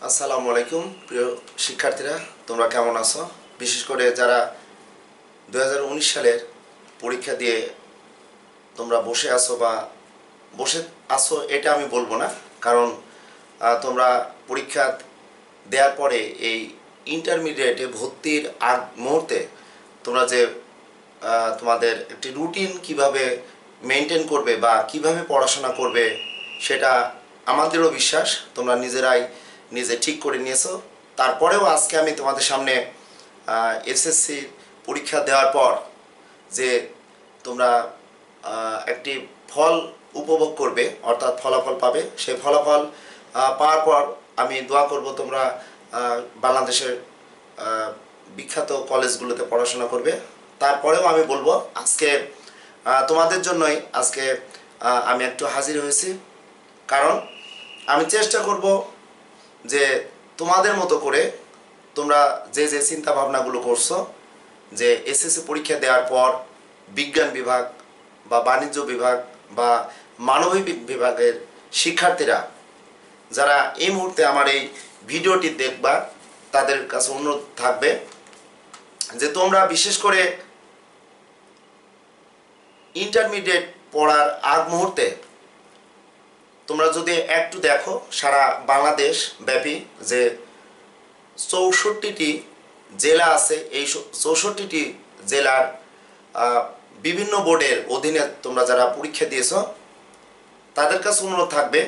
আসসালামু আলাইকুম প্রিয় শিক্ষার্থীরা, তোমরা কেমন আছো? বিশেষ করে যারা 2019 সালের পরীক্ষা দিয়ে তোমরা বসে আছো বা বসে আছো এটা আমি বলবো না, কারণ তোমরা পরীক্ষা দেওয়ার পরে এই ইন্টারমিডিয়েটে ভর্তির আগ মুহূর্তে তোমরা যে তোমাদের একটি রুটিন কিভাবে মেনটেন করবে বা কিভাবে পড়াশোনা করবে সেটা আমাদেরও বিশ্বাস তোমরা নিজে ঠিক করে নিয়েছো। তারপরেও আজকে আমি তোমাদের সামনে এসএসসি পরীক্ষা দেওয়ার পর যে তোমরা একটি ফল উপভোগ করবে, অর্থাৎ ফলাফল পাবে, সেই ফলাফল পাওয়ার পর আমি দোয়া করব তোমরা বাংলাদেশের বিখ্যাত কলেজগুলোতে পড়াশোনা করবে। তারপরেও আমি বলবো আজকে তোমাদের জন্যই আজকে আমি একটু হাজির হয়েছি, কারণ আমি চেষ্টা করব যে তোমাদের মতো করে তোমরা যে চিন্তা ভাবনাগুলো করছো যে এসএসসি পরীক্ষা দেওয়ার পর বিজ্ঞান বিভাগ বা বাণিজ্য বিভাগ বা মানবিক বিভাগের শিক্ষার্থীরা যারা এই মুহূর্তে আমার এই ভিডিওটি দেখবা, তাদের কাছে অনুরোধ থাকবে যে তোমরা বিশেষ করে ইন্টারমিডিয়েট পড়ার আগ মুহূর্তে তোমরা যদি একটু দেখো সারা বাংলাদেশ ব্যাপী যে 64টি জেলা আছে, এই 64টি জেলার বিভিন্ন বোর্ডের অধীনে তোমরা যারা পরীক্ষা দিয়েছো তাদের কাছে অনুরোধ থাকবে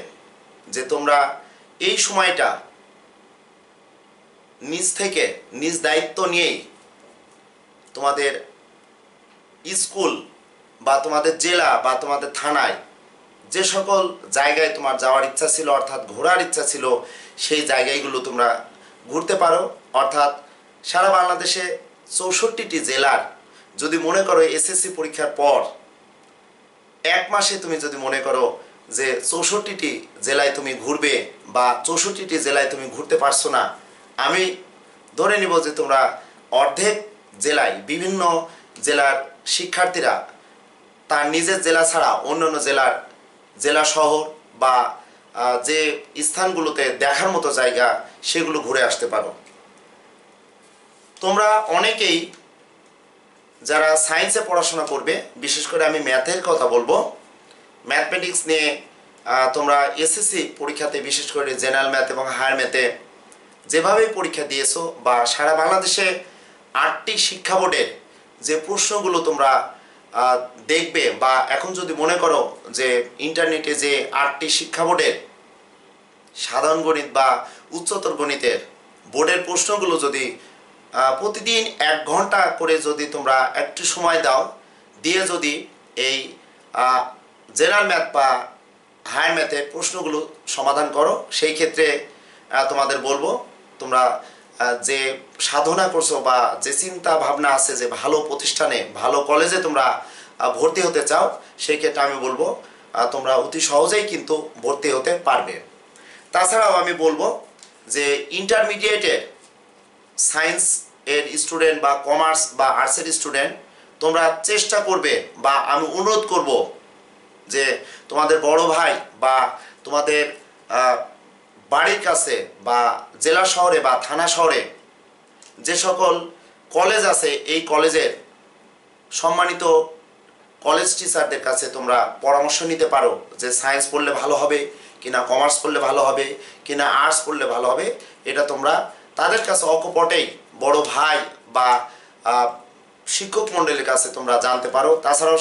যে তোমরা এই সময়টা নিজ দায়িত্ব নিয়েই তোমাদের স্কুল বা তোমাদের জেলা বা তোমাদের থানায় যে সকল জায়গায় তোমার যাওয়ার ইচ্ছা ছিল, অর্থাৎ ঘোরার ইচ্ছা ছিল, সেই জায়গাগুলো তোমরা ঘুরতে পারো। অর্থাৎ সারা বাংলাদেশে 64টি জেলার যদি মনে করো এসএসসি পরীক্ষার পর এক মাসে তুমি যদি মনে করো যে 64টি জেলায় তুমি ঘুরবে বা 64টি জেলায় তুমি ঘুরতে পারছো না, আমি ধরে নিব যে তোমরা অর্ধেক জেলায় বিভিন্ন জেলার শিক্ষার্থীরা তার নিজের জেলা ছাড়া অন্যান্য জেলা শহর বা যে স্থানগুলোতে দেখার মতো জায়গা সেগুলো ঘুরে আসতে পারো। তোমরা অনেকেই যারা সায়েন্সে পড়াশোনা করবে, বিশেষ করে আমি ম্যাথের কথা বলবো, ম্যাথমেটিক্স নিয়ে তোমরা এসএসসি পরীক্ষাতে বিশেষ করে জেনারেল ম্যাথ এবং হায়ার ম্যাথে যেভাবে পরীক্ষা দিয়েছো বা সারা বাংলাদেশে 8টি শিক্ষা বোর্ডের যে প্রশ্নগুলো তোমরা দেখবে বা এখন যদি মনে করো যে ইন্টারনেটে যে 8টি শিক্ষা বোর্ডের সাধারণ গণিত বা উচ্চতর গণিতের বোর্ডের প্রশ্নগুলো যদি প্রতিদিন 1 ঘন্টা করে যদি তোমরা একটু সময় দিয়ে যদি এই জেনারেল ম্যাথ বা হায়ার ম্যাথের প্রশ্নগুলো সমাধান করো, সেই ক্ষেত্রে তোমাদের বলবো তোমরা যে সাধনা করছো বা যে চিন্তা ভাবনা আছে যে ভালো প্রতিষ্ঠানে ভালো কলেজে তোমরা ভর্তি হতে চাও, সেই ক্ষেত্রে আমি বলবো তোমরা অতি সহজেই কিন্তু ভর্তি হতে পারবে। তাছাড়াও আমি বলবো যে ইন্টারমিডিয়েটের সায়েন্স এর স্টুডেন্ট বা কমার্স বা আর্টসের স্টুডেন্ট তোমরা চেষ্টা করবে বা আমি অনুরোধ করব যে তোমাদের বড় ভাই বা তোমাদের বাড়ির কাছে বা জেলা শহরে বা থানা শহরে যে সকল কলেজ আছে এই কলেজের সম্মানিত কলেজ টিচারদের কাছে তোমরা পরামর্শ নিতে পারো যে সায়েন্স পড়লে ভালো হবে কিনা, কমার্স পড়লে ভালো হবে কিনা, আর্টস পড়লে ভালো হবে। এটা তোমরা তাদের কাছে অকপটেই বড় ভাই বা শিক্ষক মণ্ডলীর কাছে তোমরা জানতে পারো। তাছাড়াও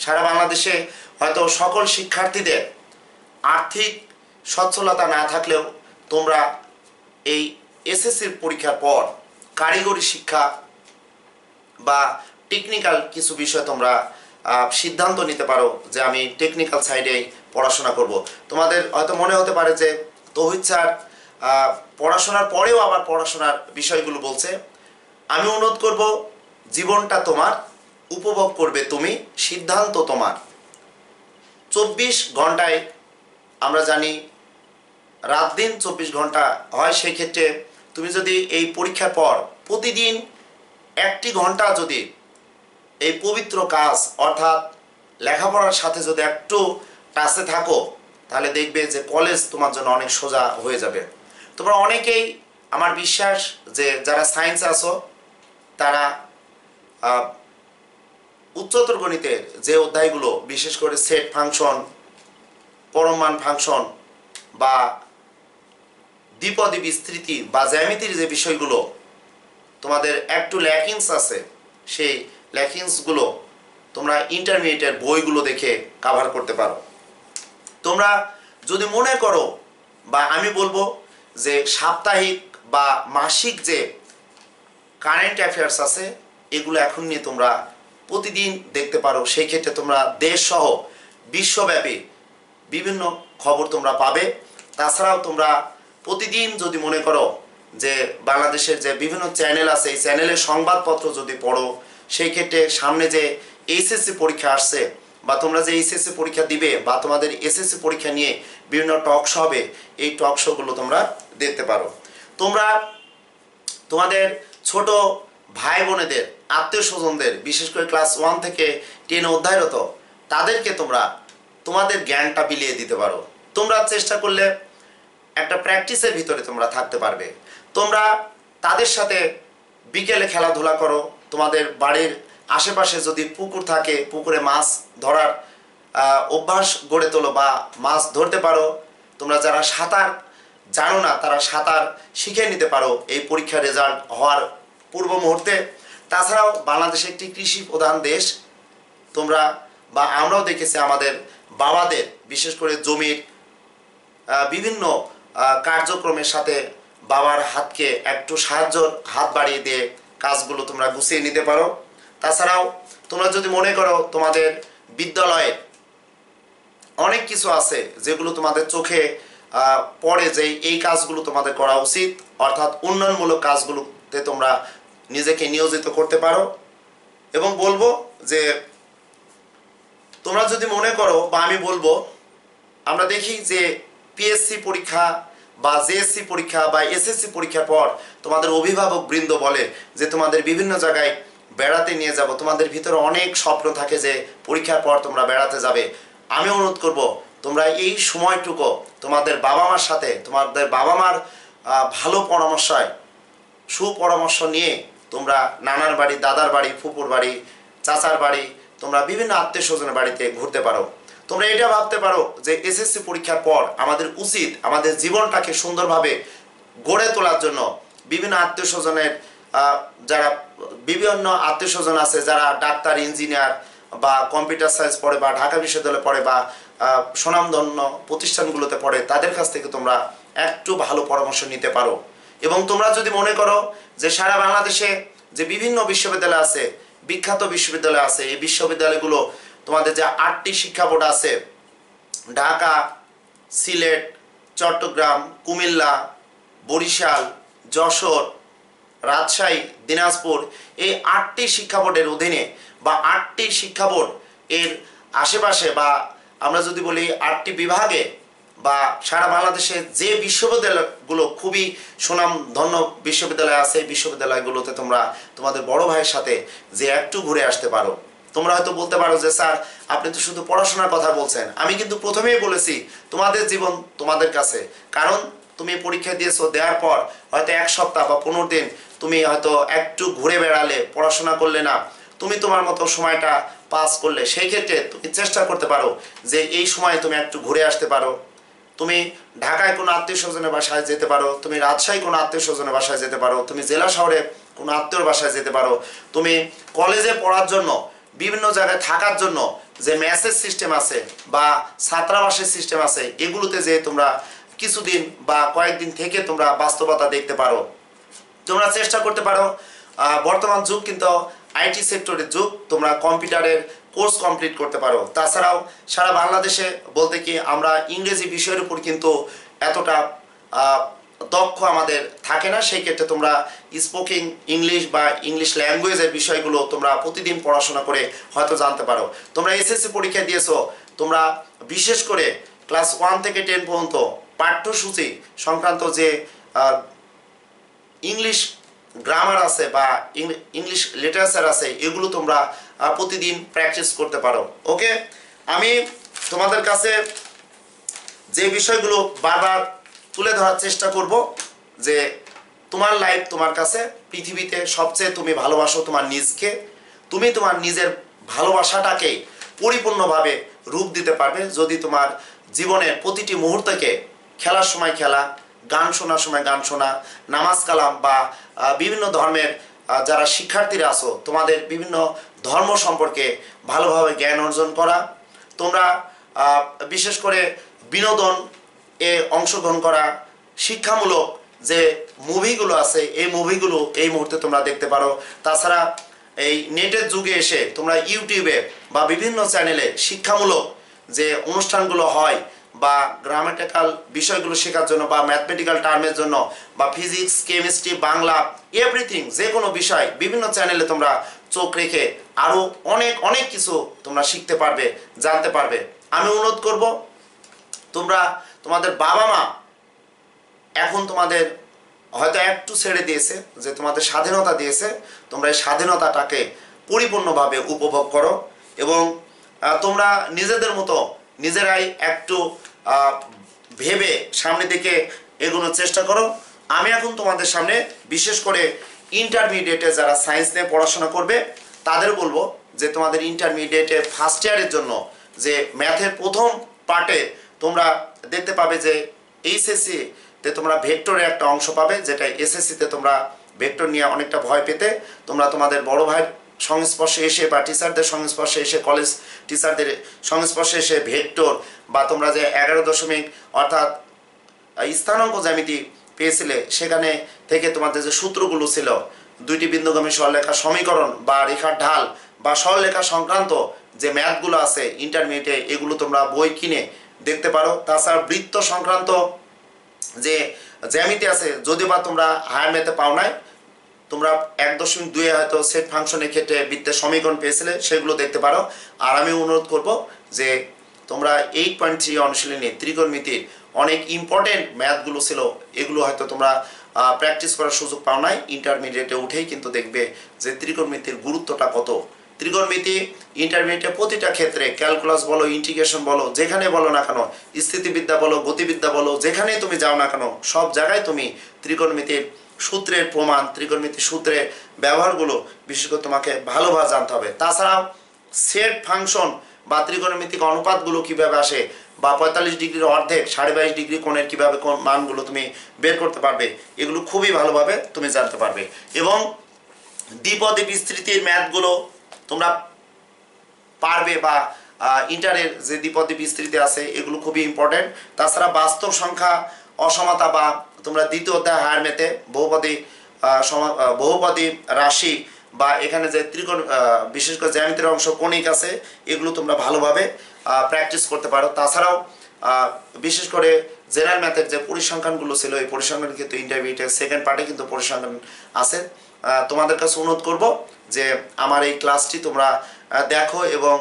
সারা বাংলাদেশে হয়তো সকল শিক্ষার্থীদের আর্থিক সচ্ছলতা না থাকলেও তোমরা এই এসএসসির পরীক্ষার পর কারিগরি শিক্ষা বা টেকনিক্যাল কিছু বিষয় তোমরা সিদ্ধান্ত নিতে পারো যে আমি টেকনিক্যাল সাইডেই পড়াশোনা করব। তোমাদের হয়তো মনে হতে পারে যে তৌহিদ স্যার পড়াশোনার পরেও আবার পড়াশোনার বিষয়গুলো বলছে। আমি অনুরোধ করব জীবনটা তোমার, উপভোগ করবে তুমি, সিদ্ধান্ত তোমার। 24 ঘন্টায় আমরা জানি রাত দিন 24 ঘন্টা হয়, সেই ক্ষেত্রে তুমি যদি এই পরীক্ষার পর প্রতিদিন 1টি ঘন্টা যদি এই পবিত্র কাজ অর্থাৎ লেখাপড়ার সাথে যদি একটু টাচে থাকো, তাহলে দেখবে যে কলেজ তোমার জন্য অনেক সোজা হয়ে যাবে। তোমরা অনেকেই আমার বিশ্বাস যে যারা সায়েন্স আছো তারা উচ্চতর গণিতের যে অধ্যায়গুলো বিশেষ করে সেট ফাংশন, পরমাণু ফাংশন বা দ্বিপদী বিস্তৃতি বা জ্যামিতির যে বিষয়গুলো তোমাদের একটু ল্যাকিংস আছে, সেই ল্যাকিংসগুলো তোমরা ইন্টারমিডিয়েটের বইগুলো দেখে কভার করতে পারো। তোমরা যদি মনে করো বা আমি বলবো যে সাপ্তাহিক বা মাসিক যে কারেন্ট অ্যাফেয়ার্স আছে এগুলো এখন নিয়ে তোমরা প্রতিদিন দেখতে পারো। সেই ক্ষেত্রে তোমরা দেশ সহ বিশ্বব্যাপী বিভিন্ন খবর তোমরা পাবে। তাছাড়াও তোমরা প্রতিদিন যদি মনে করো যে বাংলাদেশের যে বিভিন্ন চ্যানেল আছে এই চ্যানেলের সংবাদপত্র যদি পড়ো, সেই ক্ষেত্রে সামনে যে এইচএসসি পরীক্ষা আসছে বা তোমরা যে এইচএসসি পরীক্ষা দিবে বা তোমাদের এসএসসি পরীক্ষা নিয়ে বিভিন্ন টক শো হবে, এই টক শোগুলো তোমরা দেখতে পারো। তোমরা তোমাদের ছোট ভাই বোনেদের, আত্মীয় স্বজনদের, বিশেষ করে ক্লাস 1 থেকে 10 অধ্যায়রত তাদেরকে তোমরা তোমাদের জ্ঞানটা বিলিয়ে দিতে পারো। তোমরা চেষ্টা করলে একটা প্র্যাকটিসের ভিতরে তোমরা থাকতে পারবে। তোমরা তাদের সাথে বিকেলে খেলাধুলা করো। তোমাদের বাড়ির আশেপাশে যদি পুকুর থাকে পুকুরে মাছ ধরার অভ্যাস গড়ে তোলো বা মাছ ধরতে পারো। তোমরা যারা সাঁতার জানো না তারা সাঁতার শিখে নিতে পারো এই পরীক্ষার রেজাল্ট হওয়ার পূর্ব মুহূর্তে। তাছাড়াও বাংলাদেশ একটি কৃষি প্রধান দেশ। তোমরা বা আমরাও দেখেছি আমাদের বাবাদের বিশেষ করে জমির বিভিন্ন কার্যক্রমের সাথে বাবার হাতকে একটু হাত বাড়িয়ে দিয়ে কাজগুলো তোমরা গুছিয়ে নিতে পারো। তাছাড়াও তোমরা যদি মনে করো তোমাদের বিদ্যালয়ে অনেক কিছু আছে যেগুলো তোমাদের চোখে পড়ে যে এই কাজগুলো তোমাদের করা উচিত, অর্থাৎ উন্নয়নমূলক কাজগুলোতে তোমরা নিজেকে নিয়োজিত করতে পারো। এবং বলবো যে তোমরা যদি মনে করো বা আমি বলবো, আমরা দেখি যে পিএসসি পরীক্ষা বা জেএসসি পরীক্ষা বা এসএসসি পরীক্ষার পর তোমাদের অভিভাবক বৃন্দ বলে যে তোমাদের বিভিন্ন জায়গায় বেড়াতে নিয়ে যাব। তোমাদের ভিতরে অনেক স্বপ্ন থাকে যে পরীক্ষার পর তোমরা বেড়াতে যাবে। আমি অনুরোধ করব তোমরা এই সময়টুকু তোমাদের বাবা মার সাথে, তোমাদের বাবা মার ভালো পরামর্শয় সুপরামর্শ নিয়ে তোমরা নানার বাড়ি, দাদার বাড়ি, ফুপুর বাড়ি, চাচার বাড়ি, তোমরা বিভিন্ন আত্মীয় স্বজনের বাড়িতে ঘুরতে পারো। তোমরা এটা ভাবতে পারো যে এসএসসি পরীক্ষার পর আমাদের উচিত আমাদের জীবনটাকে সুন্দরভাবে গড়ে তোলার জন্য বিভিন্ন আত্মীয় স্বজনের যারা বিভিন্ন আত্মীয় স্বজন আছে যারা ডাক্তার, ইঞ্জিনিয়ার বা কম্পিউটার সায়েন্স পড়ে বা ঢাকা বিশ্ববিদ্যালয়ে পড়ে বা স্বনামধন্য প্রতিষ্ঠানগুলোতে পড়ে, তাদের কাছ থেকে তোমরা একটু ভালো পরামর্শ নিতে পারো। এবং তোমরা যদি মনে করো যে সারা বাংলাদেশে যে বিভিন্ন বিশ্ববিদ্যালয় আছে, বিখ্যাত বিশ্ববিদ্যালয় আছে, এই বিশ্ববিদ্যালয়গুলো তোমাদের যে 8টি শিক্ষা বোর্ড আছে, ঢাকা, সিলেট, চট্টগ্রাম, কুমিল্লা, বরিশাল, যশোর, রাজশাহী, দিনাজপুর, এই 8টি শিক্ষা বোর্ডের অধীনে বা 8টি শিক্ষা বোর্ড এর আশেপাশে বা আমরা যদি বলি 8টি বিভাগে বা সারা বাংলাদেশে যে বিশ্ববিদ্যালয়গুলো খুবই সুনামধন্য বিশ্ববিদ্যালয় আছে, বিশ্ববিদ্যালয়গুলোতে তোমরা তোমাদের বড় ভাইয়ের সাথে যে একটু ঘুরে আসতে পারো। তোমরা হয়তো বলতে পারো যে স্যার আপনি তো শুধু পড়াশোনার কথা বলছেন। আমি কিন্তু প্রথমেই বলেছি তোমাদের জীবন তোমাদের কাছে, কারণ তুমি পরীক্ষা দিয়েছো, দেওয়ার পর হয়তো 1 সপ্তাহ বা 15 দিন তুমি হয়তো একটু ঘুরে বেড়ালে, পড়াশোনা করলে না, তুমি তোমার মতো সময়টা পাস করলে, সেই ক্ষেত্রে তুমি চেষ্টা করতে পারো যে এই সময় তুমি একটু ঘুরে আসতে পারো। তুমি ঢাকায় কোনো আত্মীয় স্বজনের বাসায় যেতে পারো, তুমি রাজশাহী কোনো আত্মীয় স্বজনের বাসায় যেতে পারো, তুমি জেলা শহরে কোনো আত্মীয়র বাসায় যেতে পারো, তুমি কলেজে পড়ার জন্য বিভিন্ন জায়গায় থাকার জন্য যে মেসেজ সিস্টেম আছে বা ছাত্রাবাসের সিস্টেম আছে, এগুলোতে যে তোমরা কিছুদিন বা কয়েকদিন থেকে তোমরা বাস্তবতা দেখতে পারো। তোমরা চেষ্টা করতে পারো, বর্তমান যুগ কিন্তু আইটি সেক্টরের যুগ, তোমরা কম্পিউটারের কোর্স কমপ্লিট করতে পারো। তাছাড়াও সারা বাংলাদেশে বলতে কি আমরা ইংরেজি বিষয়ের উপর কিন্তু এতটা দক্ষ আমাদের থাকে না, সেই ক্ষেত্রে তোমরা স্পোকিং ইংলিশ বা ইংলিশ ল্যাঙ্গুয়েজের বিষয়গুলো তোমরা প্রতিদিন পড়াশোনা করে হয়তো জানতে পারো। তোমরা এসএসসি পরীক্ষা দিয়েছো, তোমরা বিশেষ করে ক্লাস 1 থেকে 10 পর্যন্ত পাঠ্যসূচি সংক্রান্ত যে ইংলিশ গ্রামার আছে বা ইংলিশ লিটারেচার আছে, এগুলো তোমরা প্রতিদিন প্র্যাকটিস করতে পারো। ওকে, আমি তোমাদের কাছে যে বিষয়গুলো বারবার তুলে ধরার চেষ্টা করব যে তোমার লাইফ তোমার কাছে পৃথিবীতে সবচেয়ে তুমি ভালোবাসো তোমার নিজকে, তুমি তোমার নিজের ভালোবাসাটাকে পরিপূর্ণভাবে রূপ দিতে পারবে যদি তোমার জীবনের প্রতিটি মুহূর্তকে খেলার সময় খেলা, গান শোনার সময় গান শোনা, নামাজ কালাম বা বিভিন্ন ধর্মের যারা শিক্ষার্থীরা আছো তোমাদের বিভিন্ন ধর্ম সম্পর্কে ভালোভাবে জ্ঞান অর্জন করা, তোমরা বিশেষ করে বিনোদন এ অংশগ্রহণ করা, শিক্ষামূলক যে মুভিগুলো আছে এই মুভিগুলো এই মুহূর্তে তোমরা দেখতে পারো। তাছাড়া এই নেটের যুগে এসে তোমরা ইউটিউবে বা বিভিন্ন চ্যানেলে শিক্ষামূলক যে অনুষ্ঠানগুলো হয় বা গ্রামাটিক্যাল বিষয়গুলো শেখার জন্য বা ম্যাথমেটিক্যাল টার্মের জন্য বা ফিজিক্স, কেমিস্ট্রি, বাংলা, এভরিথিং যে কোনো বিষয় বিভিন্ন চ্যানেলে তোমরা চোখ রেখে আরও অনেক অনেক কিছু তোমরা শিখতে পারবে, জানতে পারবে। আমি অনুরোধ করব তোমরা তোমাদের বাবা মা এখন তোমাদের হয়তো একটু ছেড়ে দিয়েছে, যে তোমাদের স্বাধীনতা দিয়েছে, তোমরা এই স্বাধীনতাটাকে পরিপূর্ণভাবে উপভোগ করো এবং তোমরা নিজেদের মতো নিজেরাই একটু ভেবে সামনের দিকে এগোনোর চেষ্টা করো। আমি এখন তোমাদের সামনে বিশেষ করে ইন্টারমিডিয়েটে যারা সায়েন্স নিয়ে পড়াশোনা করবে তাদের বলবো যে তোমাদের ইন্টারমিডিয়েটে ফার্স্ট ইয়ারের জন্য যে ম্যাথের প্রথম পার্টে তোমরা দেখতে পাবে যে এইচএসসি তে তোমরা ভেক্টরের একটা অংশ পাবে, যেটা এসএসসিতে তোমরা ভেক্টর নিয়ে অনেকটা ভয় পেতে তোমরা তোমাদের বড় ভাইয়ের সংস্পর্শে এসে বা টিচারদের সংস্পর্শে এসে, কলেজ টিচারদের সংস্পর্শে এসে ভেক্টর বা তোমরা যে 11 দশমিক অর্থাৎ স্থানাঙ্ক জ্যামিতি পেয়েছিলে সেখানে থেকে তোমাদের যে সূত্রগুলো ছিল, দুইটি বিন্দুগামী সরলরেখার সমীকরণ বা রেখার ঢাল বা সরলরেখা সংক্রান্ত যে ম্যাথগুলো আছে ইন্টারমিডিয়েটে এগুলো তোমরা বই কিনে দেখতে পারো। তাছাড়া বৃত্ত সংক্রান্ত যে জ্যামিতি আছে যদিও বা তোমরা হায়ার ম্যাথে পাও নাই, তোমরা 1.2 হয়তো সেট ফাংশনের ক্ষেত্রে বৃত্তের সমীকরণ পেয়েছিলে সেগুলো দেখতে পারো। আর আমি অনুরোধ করব যে তোমরা 8.3 অনুশীলনী ত্রিকোণমিতির অনেক ইম্পর্টেন্ট ম্যাথগুলো ছিল এগুলো হয়তো তোমরা প্র্যাকটিস করার সুযোগ পাও নাই, ইন্টারমিডিয়েটে উঠেই কিন্তু দেখবে যে ত্রিকোণমিতির গুরুত্বটা কত। ত্রিকোণমিতি ইন্টারমিডিয়েটে প্রতিটা ক্ষেত্রে ক্যালকুলাস বলো, ইন্টিগ্রেশন বলো, যেখানে বলো না কেন, স্থিতিবিদ্যা বলো, গতিবিদ্যা বলো, যেখানে তুমি যাও না কেন সব জায়গায় তুমি ত্রিকোণমিতির সূত্রের প্রমাণ, ত্রিকোণমিতির সূত্রের ব্যবহারগুলো বিশেষ করে তোমাকে ভালোভাবে জানতে হবে। তাছাড়াও সেট ফাংশন বা ত্রিকোণমিতিক অনুপাতগুলো কীভাবে আসে বা 45 ডিগ্রির অর্ধেক 22.5 ডিগ্রি কোণের কীভাবে কোন মানগুলো তুমি বের করতে পারবে এগুলো খুবই ভালোভাবে তুমি জানতে পারবে। এবং দ্বিপদী বিস্তৃতির ম্যাথগুলো তোমরা পারবে বা ইন্টারের যে দ্বিপদী বিস্তৃতি আছে এগুলো খুবই ইম্পর্টেন্ট। তাছাড়া বাস্তব সংখ্যা অসমতা বা তোমরা দ্বিতীয় অধ্যায় হায়ার ম্যাথে বহুপদী রাশি বা এখানে যে ত্রিকোণ বিশেষ করে জ্যামিতির অংশ কণিক আছে এগুলো তোমরা ভালোভাবে প্র্যাকটিস করতে পারো। তাছাড়াও বিশেষ করে জেনারেল ম্যাথের যে পরিসংখ্যানগুলো ছিল এই পরিসংখ্যান কিন্তু ইন্টারমিডিয়েটের সেকেন্ড পার্টে কিন্তু পরিসংখ্যান আছে। তোমাদের কাছে অনুরোধ করব যে আমার এই ক্লাসটি তোমরা দেখো এবং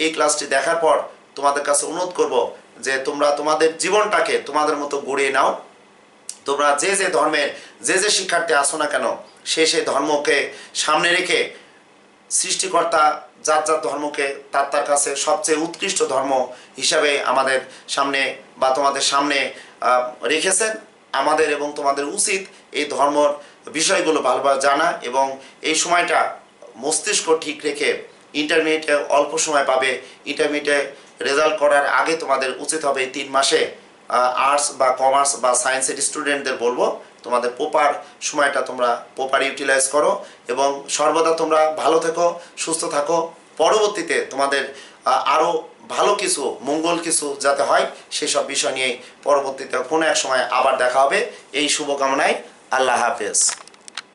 এই ক্লাসটি দেখার পর তোমাদের কাছে অনুরোধ করব যে তোমরা তোমাদের জীবনটাকে তোমাদের মতো গড়িয়ে নাও। তোমরা যে যে ধর্মের যে যে শিক্ষার্থী আসো না কেন সেই ধর্মকে সামনে রেখে সৃষ্টিকর্তা যার যার ধর্মকে তার কাছে সবচেয়ে উৎকৃষ্ট ধর্ম হিসাবে আমাদের সামনে বা তোমাদের সামনে রেখেছেন। আমাদের এবং তোমাদের উচিত এই ধর্মর বিষয়গুলো ভালোভাবে জানা এবং এই সময়টা মস্তিষ্ক ঠিক রেখে ইন্টারমিডিয়েটে অল্প সময় পাবে, ইন্টারমিডিয়েটে রেজাল্ট করার আগে তোমাদের উচিত হবে এই 3 মাসে আর্টস বা কমার্স বা সায়েন্সের স্টুডেন্টদের বলবো তোমাদের প্রপার সময়টা তোমরা প্রপার ইউটিলাইজ করো এবং সর্বদা তোমরা ভালো থেকো, সুস্থ থাকো। পরবর্তীতে তোমাদের আরও ভালো কিছু মঙ্গল কিছু যাতে হয় সেসব বিষয় নিয়ে পরবর্তীতে কোনো এক সময় আবার দেখা হবে এই শুভকামনায়। আল্লাহ হাফেজ।